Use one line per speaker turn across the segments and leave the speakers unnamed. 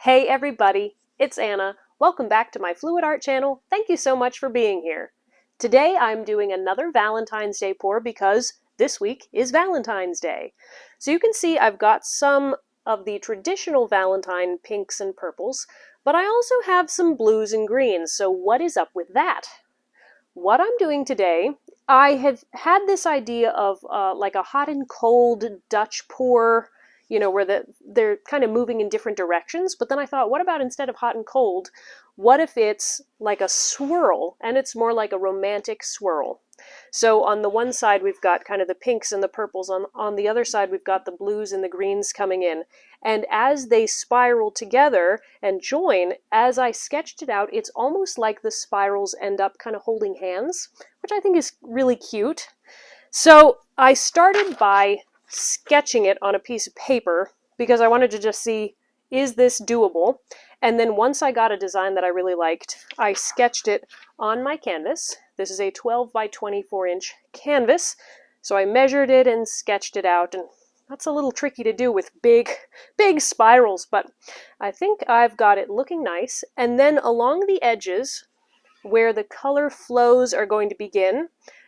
Hey everybody, it's Anna. Welcome back to my Fluid Art channel. Thank you so much for being here. Today I'm doing another Valentine's Day pour because this week is Valentine's Day. So you can see I've got some of the traditional Valentine pinks and purples, but I also have some blues and greens, so what is up with that? What I'm doing today, I have had this idea of like a hot and cold Dutch pour, you know, where they're kind of moving in different directions, but then I thought, what about instead of hot and cold, what if it's like a swirl, and it's more like a romantic swirl? So on the one side we've got kind of the pinks and the purples, on the other side we've got the blues and the greens coming in, and as they spiral together and join, as I sketched it out, it's almost like the spirals end up kind of holding hands, which I think is really cute. So I started by sketching it on a piece of paper because I wanted to just see, is this doable? And then once I got a design that I really liked, I sketched it on my canvas. This is a 12 by 24 inch canvas. So I measured it and sketched it out, and that's a little tricky to do with big spirals, but I think I've got it looking nice. And then along the edges, where the color flows are going to begin,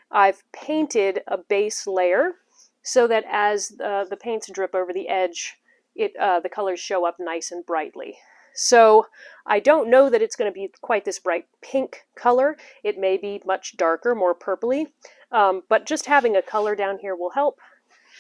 I've painted a base layer so that as the paints drip over the edge, the colors show up nice and brightly. So I don't know that it's going to be quite this bright pink color. It may be much darker, more purpley, but just having a color down here will help.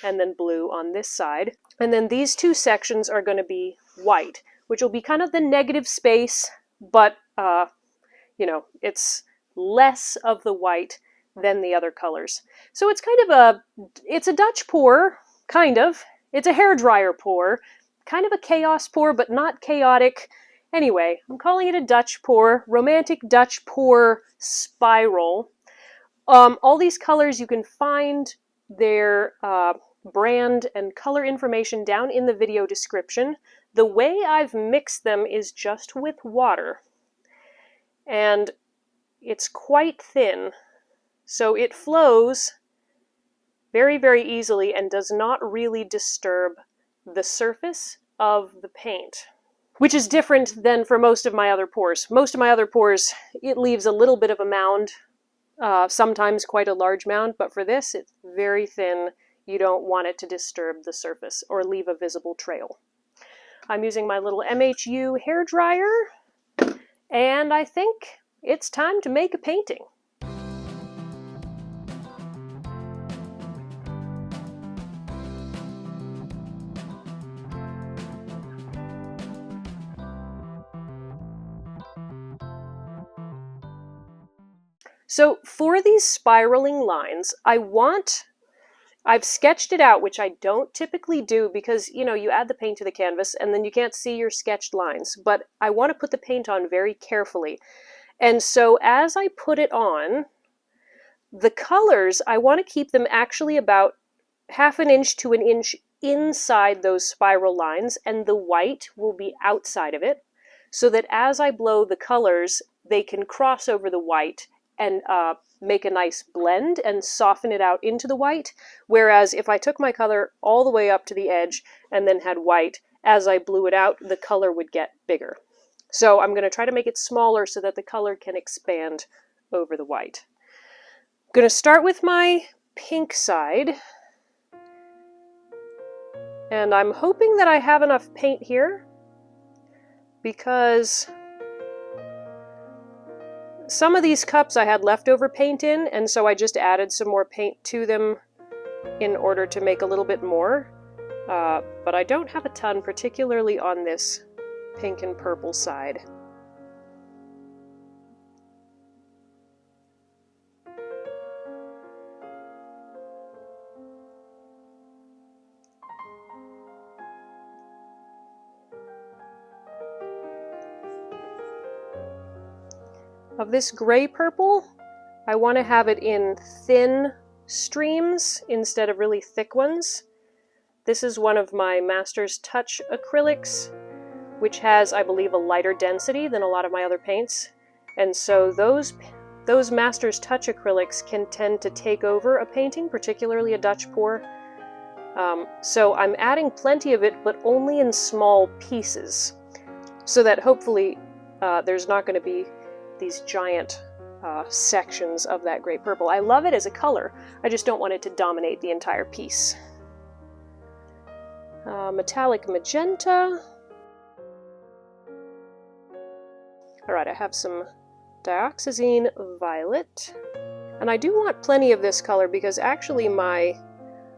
And then blue on this side. And then these two sections are going to be white, which will be kind of the negative space, but you know, it's less of the white than the other colors. So it's kind of it's a Dutch pour, kind of. It's a hairdryer pour, kind of a chaos pour, but not chaotic. Anyway, I'm calling it a Dutch pour, romantic Dutch pour spiral. All these colors, you can find their brand and color information down in the video description. The way I've mixed them is just with water, and it's quite thin, so it flows very, very easily and does not really disturb the surface of the paint, which is different than for most of my other pours. Most of my other pours, it leaves a little bit of a mound, sometimes quite a large mound, but for this, it's very thin. You don't want it to disturb the surface or leave a visible trail. I'm using my little MHU hairdryer, and I think it's time to make a painting. So for these spiraling lines, I've sketched it out, which I don't typically do because, you know, you add the paint to the canvas and then you can't see your sketched lines, but I want to put the paint on very carefully. And so as I put it on, the colors, I want to keep them actually about 1/2 inch to 1 inch inside those spiral lines, and the white will be outside of it, so that as I blow the colors, they can cross over the white and make a nice blend and soften it out into the white. Whereas if I took my color all the way up to the edge and then had white, as I blew it out, the color would get bigger. So I'm going to try to make it smaller so that the color can expand over the white. I'm going to start with my pink side. And I'm hoping that I have enough paint here, because some of these cups I had leftover paint in, and so I just added some more paint to them in order to make a little bit more. But I don't have a ton, particularly on this pink and purple side. Of this gray purple, I want to have it in thin streams instead of really thick ones. This is one of my Master's Touch acrylics, which has, I believe, a lighter density than a lot of my other paints. And so those Master's Touch acrylics can tend to take over a painting, particularly a Dutch pour. So I'm adding plenty of it, but only in small pieces. so that hopefully there's not going to be these giant sections of that gray purple. I love it as a color, I just don't want it to dominate the entire piece. Metallic magenta. Alright, I have some Dioxazine violet. And I do want plenty of this color because actually my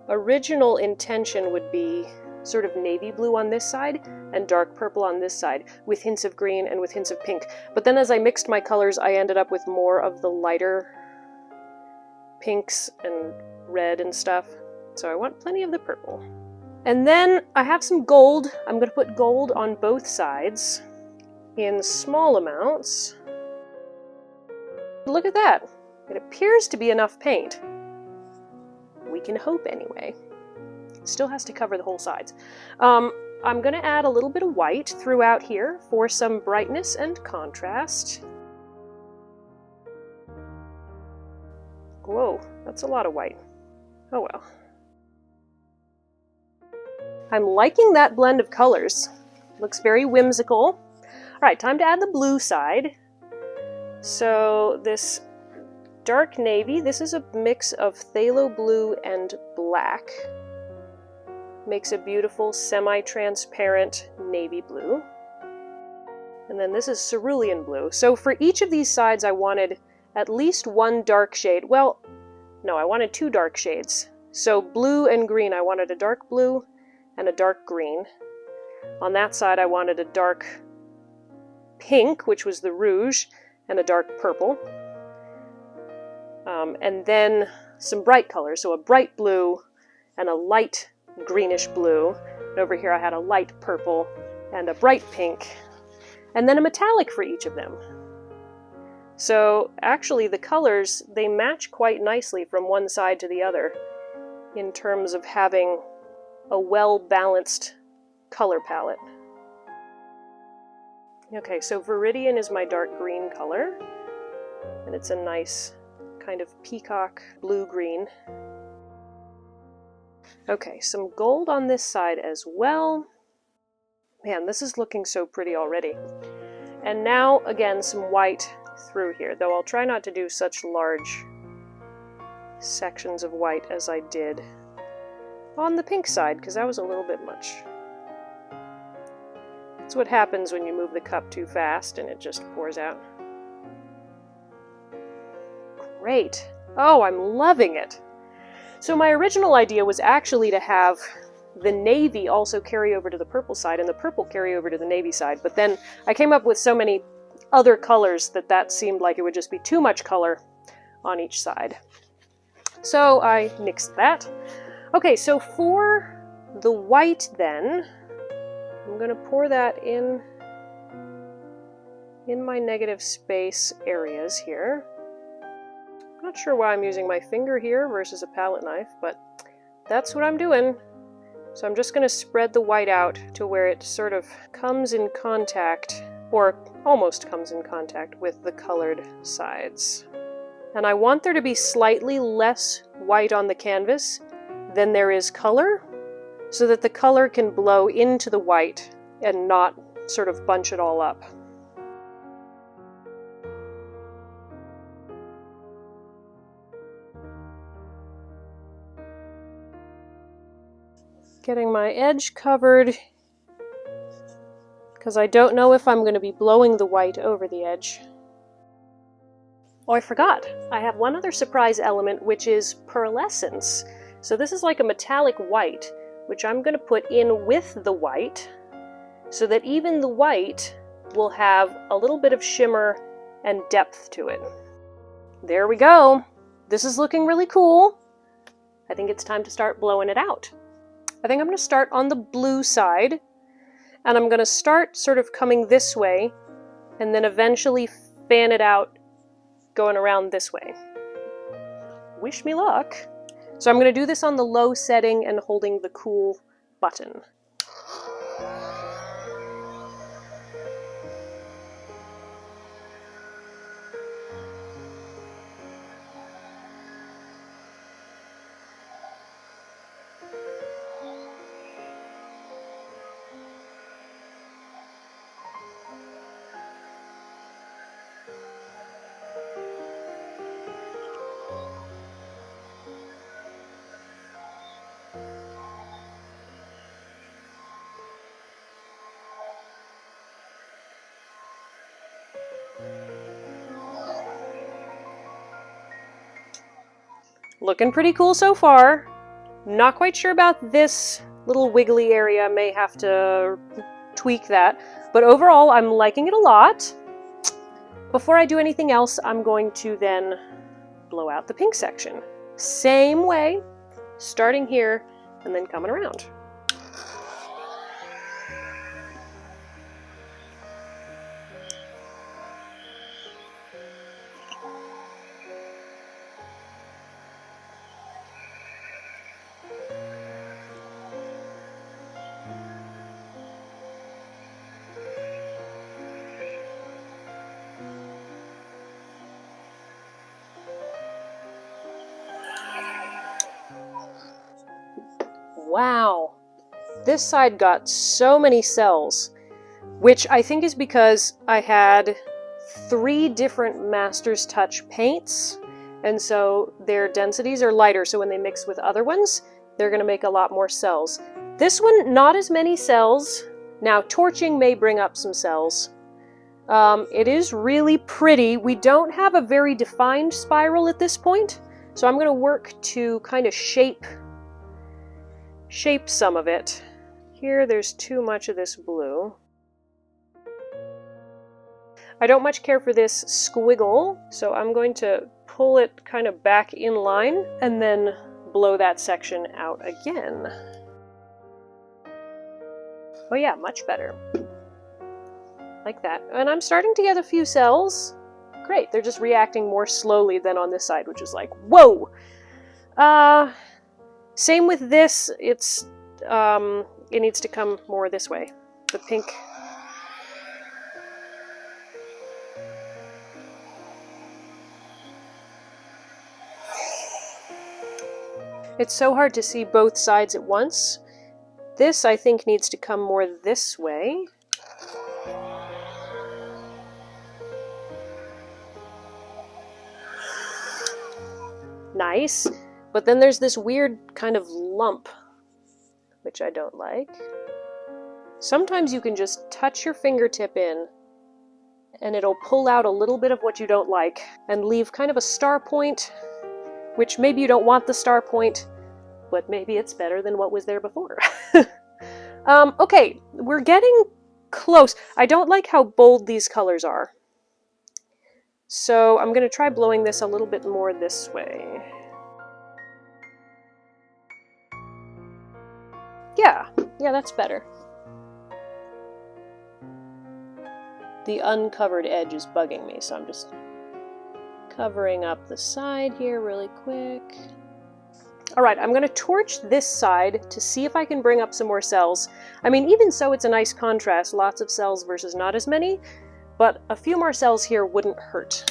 original intention would be sort of navy blue on this side and dark purple on this side, with hints of green and with hints of pink. But then as I mixed my colors, I ended up with more of the lighter pinks and red and stuff. So I want plenty of the purple. And then I have some gold. I'm going to put gold on both sides in small amounts. Look at that. It appears to be enough paint. We can hope anyway. Still has to cover the whole sides. I'm going to add a little bit of white throughout here for some brightness and contrast. Whoa, that's a lot of white. Oh well. I'm liking that blend of colors. Looks very whimsical. Alright, time to add the blue side. So this dark navy, this is a mix of phthalo blue and black. Makes a beautiful semi-transparent navy blue. And then this is cerulean blue. So for each of these sides I wanted at least one dark shade. Well, no, I wanted two dark shades. So blue and green, I wanted a dark blue and a dark green. On that side I wanted a dark pink, which was the Rouge, and a dark purple. And then some bright colors, so a bright blue and a light greenish blue. And over here I had a light purple and a bright pink, and then a metallic for each of them. So actually the colors, they match quite nicely from one side to the other in terms of having a well-balanced color palette. Okay, so Viridian is my dark green color, and it's a nice kind of peacock blue-green. Okay, some gold on this side as well. Man, this is looking so pretty already. And now, again, some white through here, though I'll try not to do such large sections of white as I did on the pink side, because that was a little bit much. That's what happens when you move the cup too fast and it just pours out. Great. Oh, I'm loving it. So my original idea was actually to have the navy also carry over to the purple side and the purple carry over to the navy side, but then I came up with so many other colors that seemed like it would just be too much color on each side. So I nixed that. Okay, so for the white then, I'm going to pour that in my negative space areas here. I'm not sure why I'm using my finger here versus a palette knife, but that's what I'm doing. So I'm just going to spread the white out to where it sort of comes in contact, or almost comes in contact with the colored sides. And I want there to be slightly less white on the canvas than there is color, so that the color can blow into the white and not sort of bunch it all up. Getting my edge covered, because I don't know if I'm going to be blowing the white over the edge. Oh, I forgot. I have one other surprise element, which is Pearlessence. So this is like a metallic white, which I'm going to put in with the white, so that even the white will have a little bit of shimmer and depth to it. There we go. This is looking really cool. I think it's time to start blowing it out. I think I'm going to start on the blue side, and I'm going to start sort of coming this way, and then eventually fan it out going around this way. Wish me luck. So I'm going to do this on the low setting and holding the cool button. Looking pretty cool so far. Not quite sure about this little wiggly area. May have to tweak that. But overall, I'm liking it a lot. Before I do anything else, I'm going to then blow out the pink section. Same way, starting here and then coming around. Wow, this side got so many cells, which I think is because I had 3 different Master's Touch paints, and so their densities are lighter, so when they mix with other ones, they're going to make a lot more cells. This one, not as many cells. Now, torching may bring up some cells. It is really pretty. We don't have a very defined spiral at this point, so I'm going to work to kind of shape some of it. Here there's too much of this blue. I don't much care for this squiggle, so I'm going to pull it kind of back in line and then blow that section out again. Oh yeah, much better. Like that. And I'm starting to get a few cells. Great, they're just reacting more slowly than on this side, which is like, whoa! Same with this, it needs to come more this way. The pink. It's so hard to see both sides at once. This, I think, needs to come more this way. Nice. But then there's this weird kind of lump, which I don't like. Sometimes you can just touch your fingertip in, and it'll pull out a little bit of what you don't like, and leave kind of a star point, which maybe you don't want the star point, but maybe it's better than what was there before. Okay, we're getting close. I don't like how bold these colors are. So I'm going to try blowing this a little bit more this way. Yeah, that's better. The uncovered edge is bugging me, so I'm just covering up the side here really quick. Alright, I'm going to torch this side to see if I can bring up some more cells. I mean, even so, it's a nice contrast, lots of cells versus not as many, but a few more cells here wouldn't hurt.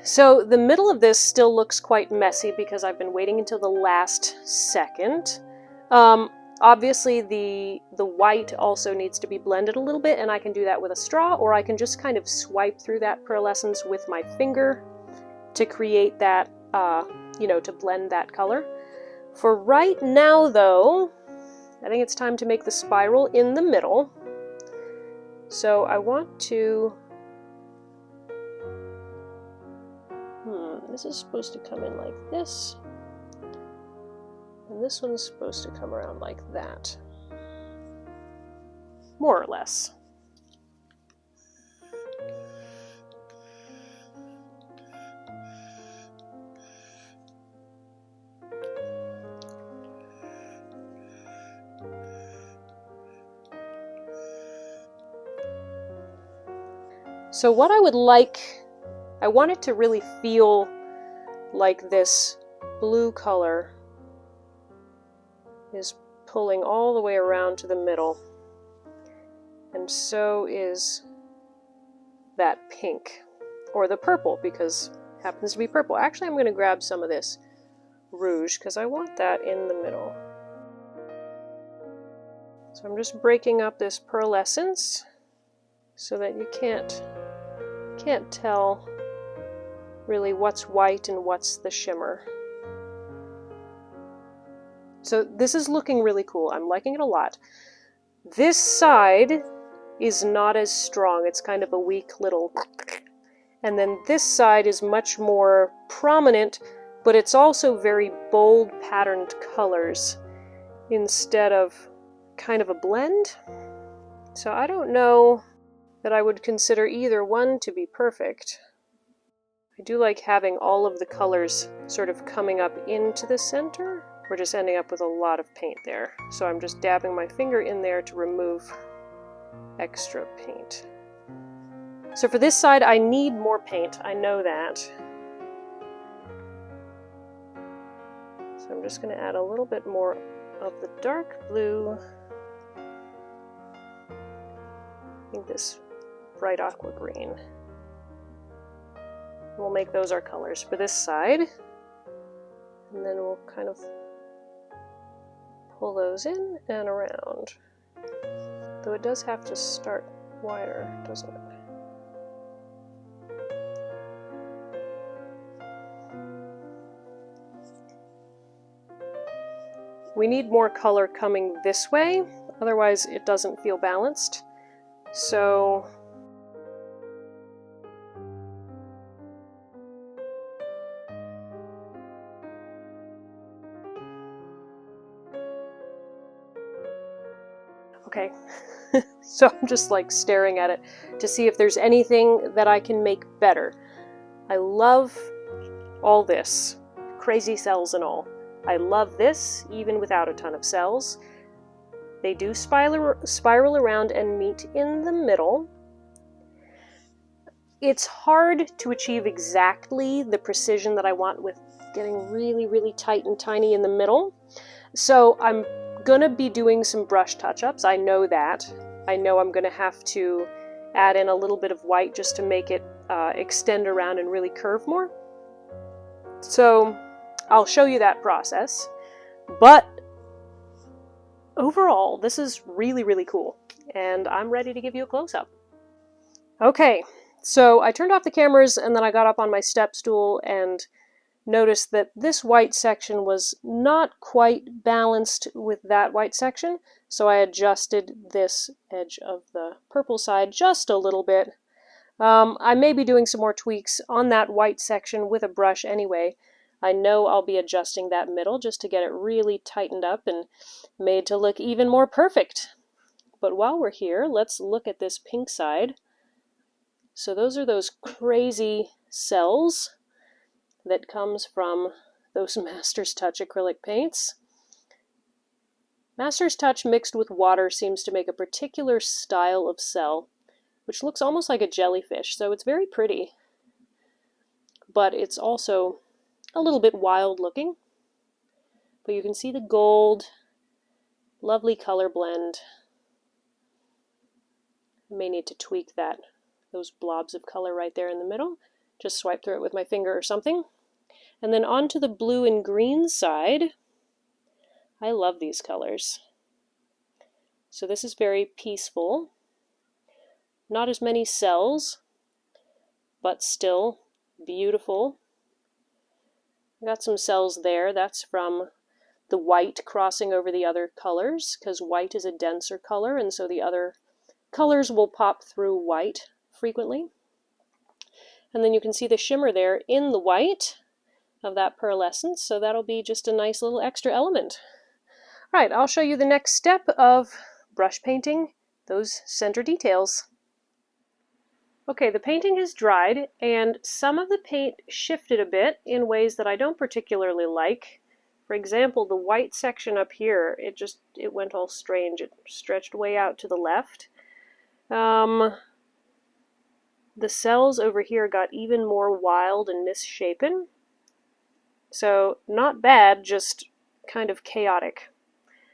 So the middle of this still looks quite messy because I've been waiting until the last second. Obviously the white also needs to be blended a little bit, and I can do that with a straw, or I can just kind of swipe through that pearlescence with my finger to create that, to blend that color. For right now though, I think it's time to make the spiral in the middle. So I want to... this is supposed to come in like this, and this one's supposed to come around like that, more or less. So what I would like, I want it to really feel like this blue color is pulling all the way around to the middle, and so is that pink, or the purple, because it happens to be purple. Actually, I'm going to grab some of this rouge because I want that in the middle. So I'm just breaking up this pearlescence so that you can't tell really what's white and what's the shimmer. So this is looking really cool. I'm liking it a lot. This side is not as strong. It's kind of a weak little... And then this side is much more prominent, but it's also very bold patterned colors instead of kind of a blend. So I don't know that I would consider either one to be perfect. I do like having all of the colors sort of coming up into the center. We're just ending up with a lot of paint there. So I'm just dabbing my finger in there to remove extra paint. So for this side, I need more paint. I know that. So I'm just going to add a little bit more of the dark blue. I think this bright aqua green. We'll make those our colors for this side. And then we'll kind of pull those in and around. Though it does have to start wider, doesn't it? We need more color coming this way, otherwise it doesn't feel balanced. So okay, so I'm just like staring at it to see if there's anything that I can make better. I love all this, crazy cells and all. I love this, even without a ton of cells. They do spiral around and meet in the middle. It's hard to achieve exactly the precision that I want with getting really, really tight and tiny in the middle. So I'm gonna be doing some brush touch-ups. I know that. I know I'm gonna have to add in a little bit of white just to make it extend around and really curve more. So I'll show you that process. But overall, this is really, really cool. And I'm ready to give you a close-up. Okay, so I turned off the cameras and then I got up on my step stool and noticed that this white section was not quite balanced with that white section. So I adjusted this edge of the purple side just a little bit. I may be doing some more tweaks on that white section with a brush anyway. I know I'll be adjusting that middle just to get it really tightened up and made to look even more perfect. But while we're here, let's look at this pink side. So those are those crazy cells that comes from those Master's Touch acrylic paints. Master's Touch mixed with water seems to make a particular style of cell, which looks almost like a jellyfish, so it's very pretty. But it's also a little bit wild looking, but you can see the gold, lovely color blend. May need to tweak those blobs of color right there in the middle. Just swipe through it with my finger or something. And then onto the blue and green side. I love these colors. So this is very peaceful. Not as many cells, but still beautiful. Got some cells there. That's from the white crossing over the other colors, because white is a denser color, and so the other colors will pop through white frequently. And then you can see the shimmer there in the white of that pearlescence, so that'll be just a nice little extra element. All right, I'll show you the next step of brush painting those center details. Okay, the painting has dried, and some of the paint shifted a bit in ways that I don't particularly like. For example, the white section up here, it went all strange. It stretched way out to the left. The cells over here got even more wild and misshapen. So not bad, just kind of chaotic.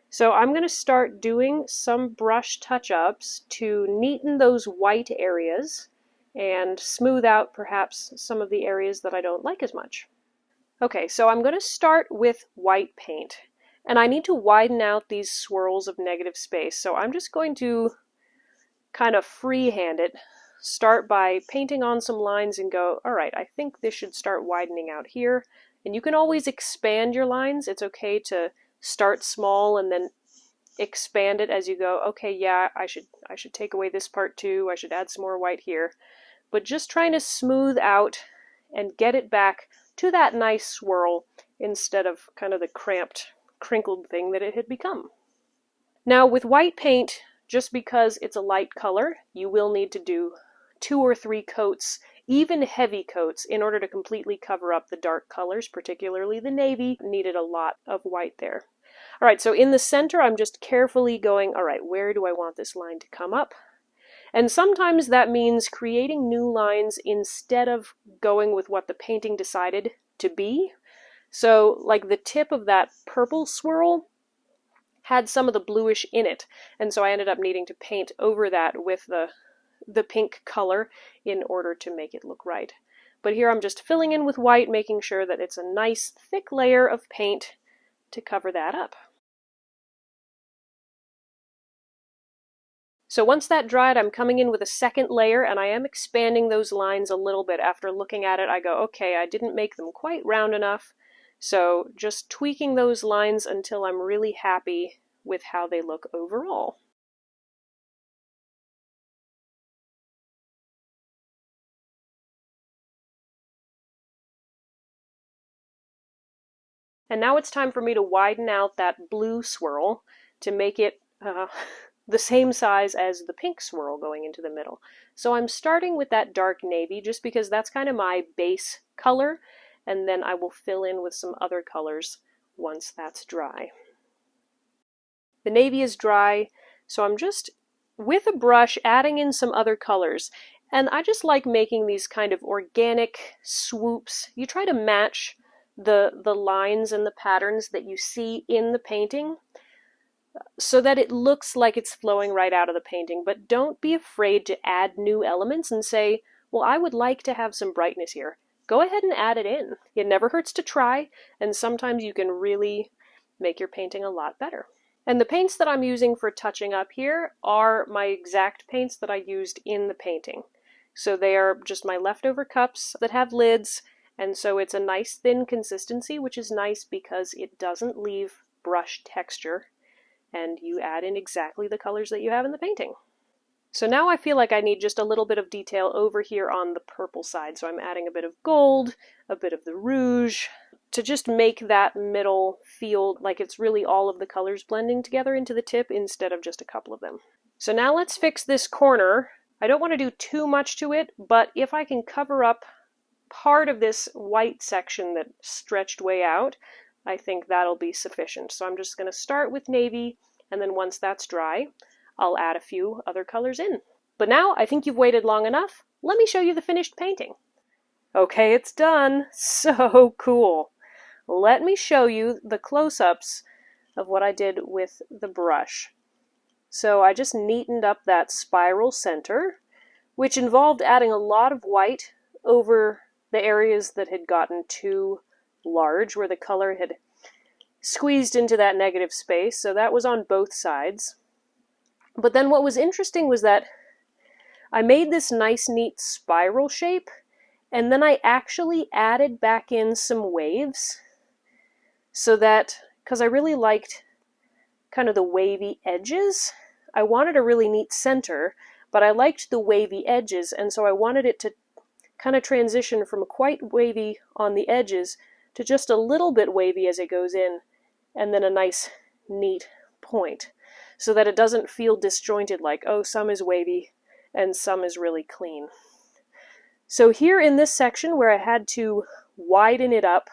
So I'm going to start doing some brush touch-ups to neaten those white areas and smooth out perhaps some of the areas that I don't like as much. Okay, so I'm going to start with white paint, and I need to widen out these swirls of negative space. So I'm just going to kind of freehand it start by painting on some lines and go, all right, I think this should start widening out here. And you can always expand your lines. It's okay to start small and then expand it as you go. Okay, yeah, I should take away this part too. I should add some more white here. But just trying to smooth out and get it back to that nice swirl instead of kind of the cramped, crinkled thing that it had become. Now with white paint, just because it's a light color, you will need to do 2 or 3 coats, even heavy coats, in order to completely cover up the dark colors, particularly the navy. Needed a lot of white there. All right, so in the center, I'm just carefully going, all right, where do I want this line to come up? And sometimes that means creating new lines instead of going with what the painting decided to be. So like the tip of that purple swirl had some of the bluish in it, and so I ended up needing to paint over that with the pink color in order to make it look right. But here I'm just filling in with white, making sure that it's a nice thick layer of paint to cover that up. So once that dried, I'm coming in with a second layer, and I am expanding those lines a little bit. After looking at it, I go, okay, I didn't make them quite round enough, so just tweaking those lines until I'm really happy with how they look overall. And now it's time for me to widen out that blue swirl to make it the same size as the pink swirl going into the middle. So I'm starting with that dark navy just because that's kind of my base color, and then I will fill in with some other colors once that's dry. The navy is dry, so I'm just, with a brush, adding in some other colors. And I just like making these kind of organic swoops. You try to match the lines and the patterns that you see in the painting so that it looks like it's flowing right out of the painting. But don't be afraid to add new elements and say, well, I would like to have some brightness here. Go ahead and add it in. It never hurts to try, and sometimes you can really make your painting a lot better. And the paints that I'm using for touching up here are my exact paints that I used in the painting. So they are just my leftover cups that have lids, and so it's a nice thin consistency, which is nice because it doesn't leave brush texture, and you add in exactly the colors that you have in the painting. So now I feel like I need just a little bit of detail over here on the purple side. So I'm adding a bit of gold, a bit of the rouge, to just make that middle feel like it's really all of the colors blending together into the tip instead of just a couple of them. So now let's fix this corner. I don't want to do too much to it, but if I can cover up part of this white section that stretched way out, I think that'll be sufficient. So I'm just going to start with navy, and then once that's dry, I'll add a few other colors in. But now I think you've waited long enough. Let me show you the finished painting. Okay, it's done. So cool. Let me show you the close-ups of what I did with the brush. So I just neatened up that spiral center, which involved adding a lot of white over the areas that had gotten too large, where the color had squeezed into that negative space. So that was on both sides. But then what was interesting was that I made this nice, neat spiral shape, and then I actually added back in some waves so that, because I really liked kind of the wavy edges, I wanted a really neat center, but I liked the wavy edges, and so I wanted it to kind of transition from quite wavy on the edges to just a little bit wavy as it goes in, and then a nice, neat point, so that it doesn't feel disjointed like, oh, some is wavy and some is really clean. So here in this section where I had to widen it up,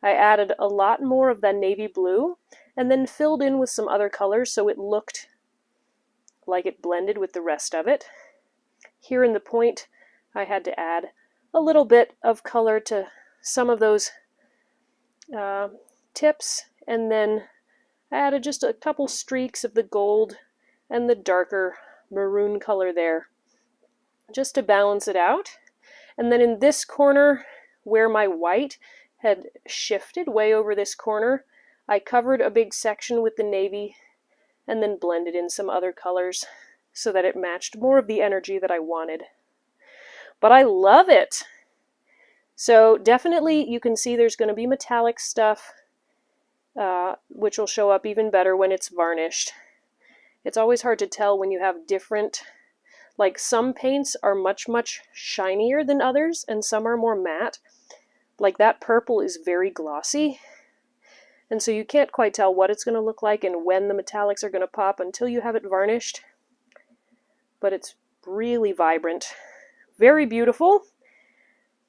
I added a lot more of that navy blue and then filled in with some other colors so it looked like it blended with the rest of it. Here in the point, I had to add a little bit of color to some of those tips, and then I added just a couple streaks of the gold and the darker maroon color there, just to balance it out. And then in this corner, where my white had shifted way over this corner, I covered a big section with the navy and then blended in some other colors so that it matched more of the energy that I wanted but I love it. So definitely you can see there's going to be metallic stuff, which will show up even better when it's varnished. It's always hard to tell when you have different, like some paints are much shinier than others and some are more matte. Like that purple is very glossy, and so you can't quite tell what it's going to look like and when the metallics are going to pop until you have it varnished. But it's really vibrant, very beautiful,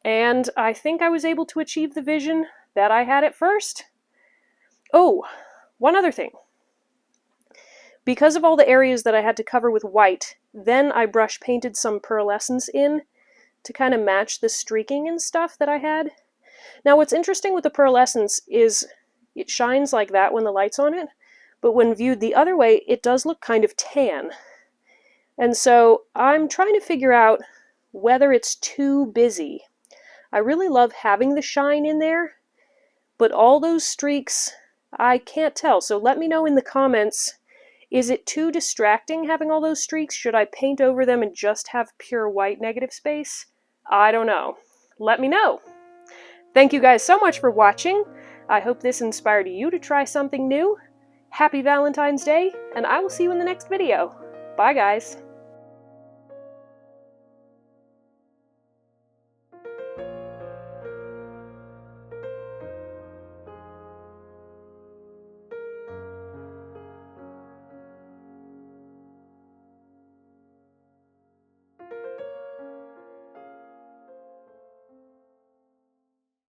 and I think I was able to achieve the vision that I had at first. Oh, one other thing. Because of all the areas that I had to cover with white, then I brush painted some pearlescence in to kind of match the streaking and stuff that I had. Now what's interesting with the pearlescence is it shines like that when the light's on it, but when viewed the other way, it does look kind of tan. And so I'm trying to figure out whether it's too busy. I really love having the shine in there, but all those streaks, I can't tell. So let me know in the comments, is it too distracting having all those streaks? Should I paint over them and just have pure white negative space? I don't know. Let me know. Thank you guys so much for watching. I hope this inspired you to try something new. Happy Valentine's Day, and I will see you in the next video. Bye guys.